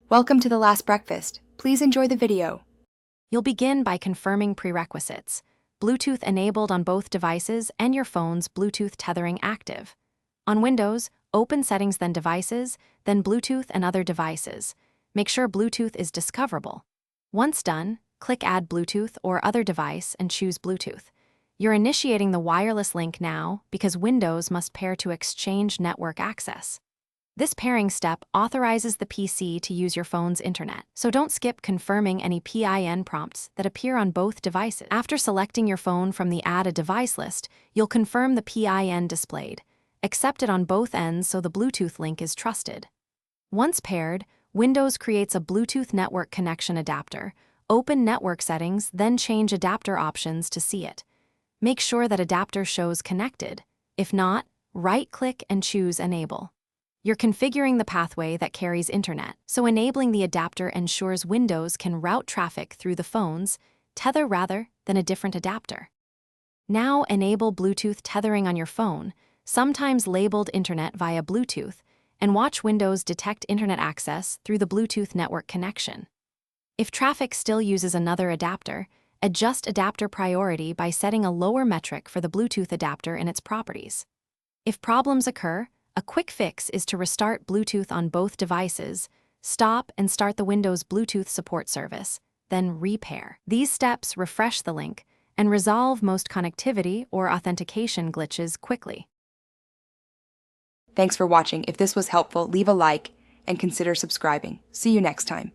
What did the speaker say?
Welcome to the last breakfast. Please enjoy the video. You'll begin by confirming prerequisites. Bluetooth enabled on both devices and your phone's Bluetooth tethering active. On Windows, open Settings then Devices, then Bluetooth and other devices. Make sure Bluetooth is discoverable. Once done, click Add Bluetooth or other device and choose Bluetooth. You're initiating the wireless link now because Windows must pair to exchange network access. This pairing step authorizes the PC to use your phone's internet, so don't skip confirming any PIN prompts that appear on both devices. After selecting your phone from the Add a Device list, you'll confirm the PIN displayed. Accept it on both ends so the Bluetooth link is trusted. Once paired, Windows creates a Bluetooth network connection adapter. Open Network Settings, then change adapter options to see it. Make sure that adapter shows connected. If not, right-click and choose Enable. You're configuring the pathway that carries internet, so enabling the adapter ensures Windows can route traffic through the phone's tether rather than a different adapter. Now enable Bluetooth tethering on your phone, sometimes labeled Internet via Bluetooth, and watch Windows detect internet access through the Bluetooth network connection. If traffic still uses another adapter, adjust adapter priority by setting a lower metric for the Bluetooth adapter in its properties. If problems occur, a quick fix is to restart Bluetooth on both devices, stop and start the Windows Bluetooth support service, then repair. These steps refresh the link and resolve most connectivity or authentication glitches quickly. Thanks for watching. If this was helpful, leave a like and consider subscribing. See you next time.